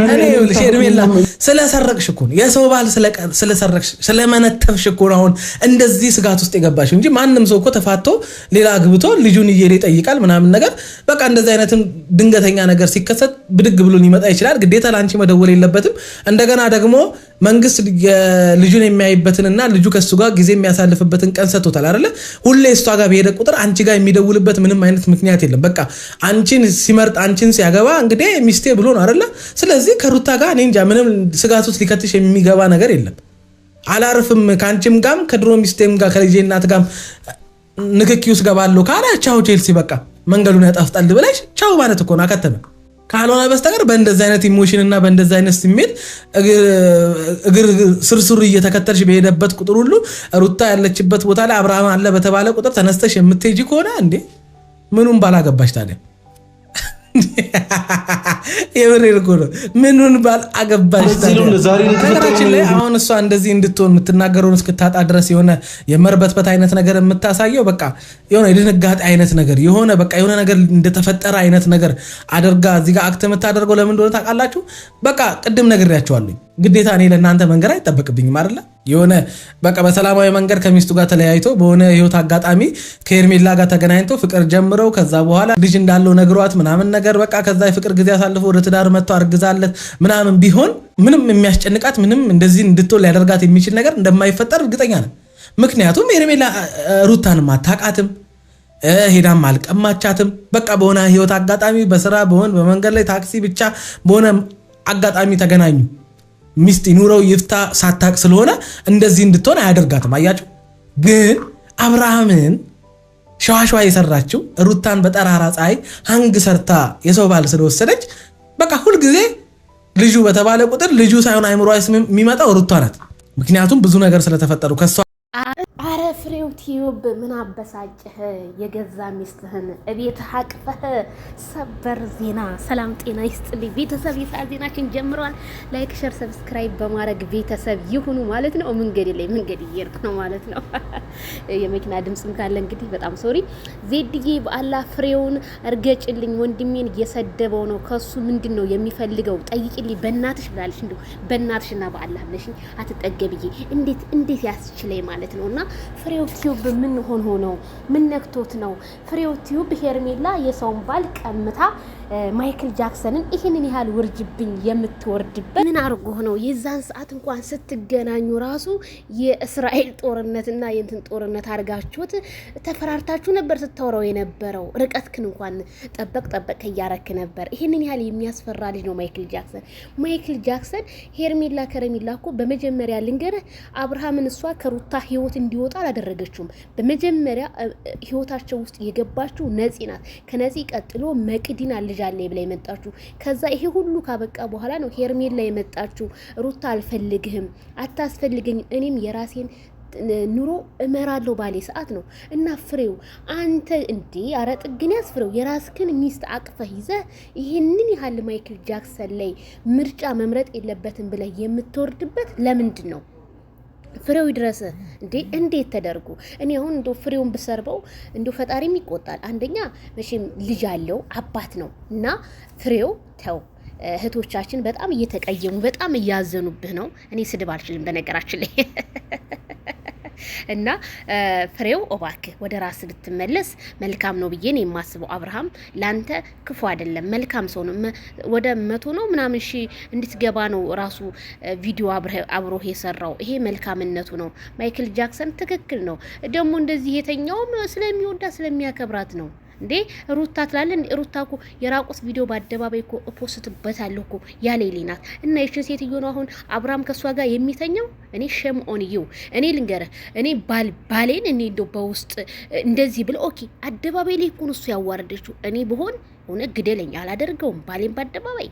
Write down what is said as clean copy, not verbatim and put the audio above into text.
እኔ ሄርሜላ ስለሰረቅሽ እኮ ነው የሰው ባል ስለሰረቅሽ ስለመነተፍሽ እኮ ነው አሁን እንደዚህ ስጋት ውስጥ የገባሽ እንጂ ማንም ሰው እኮ ተፋቶ ሌላ አግብቶ ልጁን እየሄደ ይጠይቃል ምናምን ነገር በቃ እንደዚህ አይነትም ድንገተኛ ነገር ሲከሰት ብድግ ብሎ ሊመጣ ይችላል ግዴታ ላንቺ መደወል የለበትም እንደገና ደግሞ መንግስት ልጁን የሚያይበትንና ልጁ ከሱ ጋር ጊዜ የሚያሳልፍበትን ቀን ሰጥቶታል አይደለ ሁሌ እሷ ጋር በሄደ ቁጥር አንቺ ጋር የሚደውልበት ምንም አይነት ምክንያት የለም በቃ አንቺን ሲመርጥ አንቺን ሲያገባ እንግዲህ ሚስቴ ብሎ ነው አይደለ ስለዚህ ከሩታ ጋር እኔ እንጃ ምንም ስጋት ውስጥ ሊከትሽ የሚገባ ነገር የለም አላርፍም ካንቺም ጋር ከድሮ ሚስቴም ጋር ከልጄ እናት ጋር ንክኪ ውስጥ ገባለሁ ካላ ቻው ቼልሲ በቃ መንገዱን ያጣፍጣል ብለሽ ቻው ማለት እኮ ነው አከተመ ካልሆነ በስተቀር በእንደዚህ አይነት ኢሞሽን እና በእንደዚህ አይነት ስሜት እግር ስርስሩ እየተከተልሽ በሄደበት ቁጥር ሁሉ ሩታ ያለችበት ቦታ ላይ አብርሃም አለ በተባለ ቁጥር ተነስተሽ የምትሄጂ ከሆነ እንዴ ምኑን ባላገባሽ ታዲያ የብሬር እኮ ነው ምኑን ባላገባሽ ነገራችን ላይ አሁን እሷ እንደዚህ እንድትሆን የምትናገረውን እስክታጣ ድረስ የሆነ የመርበትበት አይነት ነገር የምታሳየው በቃ የሆነ የድንጋጤ አይነት ነገር የሆነ በቃ የሆነ ነገር እንደተፈጠረ አይነት ነገር አድርጋ እዚህ ጋር አክት የምታደርገው ለምን እንደሆነ ታውቃላችሁ በቃ ቅድም ነግሬያቸዋለሁ ግዴታ እኔ ለእናንተ መንገር አይጠበቅብኝም አይደለ የሆነ በቃ በሰላማዊ መንገድ ከሚስቱ ጋር ተለያይቶ በሆነ ህይወት አጋጣሚ ከሄርሜላ ጋር ተገናኝቶ ፍቅር ጀምረው ከዛ በኋላ ልጅ እንዳለው ነግሯት ምናምን ነገር በቃ ከዛ የፍቅር ጊዜ አሳልፎ ወደ ትዳር መጥቶ አርግዛለት ምናምን ቢሆን ምንም የሚያስጨንቃት ምንም እንደዚህ እንድትወል ሊያደርጋት የሚችል ነገር እንደማይፈጠር እርግጠኛ ነኝ ምክንያቱም ሄርሜላ ሩታንም አታውቃትም ሄዳም አልቀማቻትም በቃ በሆነ ህይወት አጋጣሚ በስራ በመንገድ ላይ ታክሲ ብቻ በሆነ አጋጣሚ ተገናኙ ሚስት ይኑረው ይፍታ ሳታቅ ስለሆነ እንደዚህ እንድትሆን አያደርጋትም አያችሁ ግን አብርሃምን ሸዋሸዋ የሰራችው ሩታን በጠራራ ፀሐይ ሃንግ ሰርታ የሰው ባል ስለወሰደች በቃ ሁሉ ጊዜ ልጁ በተባለ ቁጥር ልጁ ሳይሆን አይምሮዋ የሚመጣው ሩታ ናት ምክንያቱም ብዙ ነገር ስለተፈጠሩ ከሷ አረ ፍሬው ቲዩብ ምን አበሳጭህ የገዛ ሚስትህን እቤት አቅፈህ ሰበር ዜና ሰላም ጤና ይስጥልኝ ቤተሰብ የሰዓት ዜናችን ጀምሯል ላይክ ሼር ሰብስክራይብ በማድረግ ቤተሰብ ይሁኑ ማለት ነው መንገድ እየሄድኩ ነው ማለት ነው የመኪና ድምጽም ካለ እንግዲህ በጣም ሶሪ ዜድዬ በአላህ ፍሬውን እርገጭልኝ ወንድሜን እየሰደበው ነው ከሱ ምንድነው የሚፈልገው ጠይቂልኝ በእናትሽ ብላለሽ እንደው በእናትሽና በአላህ ብለሽኝ አትጠገብዬ እንዴት ያስችለኝ ማለት ነውና ፍሬው ቲዩብ ምን ሆኖ ምን ነክቶት ነው ፍሬው ቲዩብ ሄርሜላ የሰውን ባል ቀምታ ማይክል ጃክሰንን ይሄንን ያህል ወርጅብኝ የምትወርድበት ምን አርጎ ነው የዛን ሰዓት እንኳን ስትገናኙ ራሱ የእስራኤል ጦርነትና የእንትን ጦርነት አርጋችሁት ተፈራርታችሁ ነበር ስታወራው የነበረው ርቀትክን እንኳን ጠበቅ ያያረክ ነበር ይሄንን ያህል የሚያስፈራ ልጅ ነው ማይክል ጃክሰን ሄርሜላ ከረሜላኮ በመጀመሪያ ልንገርህ አብርሃምን እሷ ከሩታ ህይወት እንዲወጣ አላደረገችውም በመጀመሪያ ህይወታቸው ውስጥ የገባችው ነፂ ናት ከነፂ ቀጥሎ መቅዲና ልጅ አለ ብላ የመጣችው ከዛ ይሄ ሁሉ ካበቃ በኋላ ነው ሄርሜላ የመጣችው ሩታ አልፈልግህም አታስፈልገኝ እኔም የራሴን ኑሮ እመራለሁ ባለ ሰዓት ነው እና ፍሬው አንተ እንዴ አረጥግን ያስፍሬው የራስክን ሚስት አቅፈህ ይዘህ ይሄንን ያህል ማይክል ጃክሰን ላይ ምርጫ መምረጥ የለበትም ብለ የምትወርድበት ለምንድን ነው ፍሬው ይድረስ እንዴት ተደርጉ እኔ አሁን እንደው ፍሬውን ብሰርበው እንደው ፈጣሪም ይቆጣል አንደኛ መቼም ልጅ አለው አባት ነው እና ፍሬው ተው እህቶቻችን በጣም እየተቀየሙ በጣም እያዘኑብህ ነው እኔ ስድብ አልችልም በነገራችን ላይ እና ፍሬው እባክህ ወደ ራስ ልትመለስ መልካም ነው ብዬ ነው የማስበው አብርሃም ላንተ ክፉ አይደለም መልካም ሰው ነው ወደ 100 ነው ምናምን ሺ እንድትገባ ነው ራሱ ቪዲዮ አብሮ የሰራው ይሄ መልካምነቱ ነው ማይክል ጃክሰን ትክክል ነው ደግሞ እንደዚህ የተኛውም ስለሚወዳ ስለሚያከብራት ነው እንዴ ሩታ ትላለን ሩታኮ የራቁስ ቪዲዮ በአደባባይ እኮ ፖስትበታለሁ እኮ ያለ ይሊናት እና እሺ ሴትዮ ነው አሁን አብርሃም ከሷ ጋር የሚተኛው እኔ ሸም ኦን ዩ እኔ ልንገርህ እኔ ባሌን እኔ እንደው በውስጥ እንደዚህ ብለ ኦኬ አደባባይ ላይ እኮ ነው እሱ ያዋረደችው እኔ በሆን ሆነ ግደለኝ አላደርገውም ባሌን በአደባባይ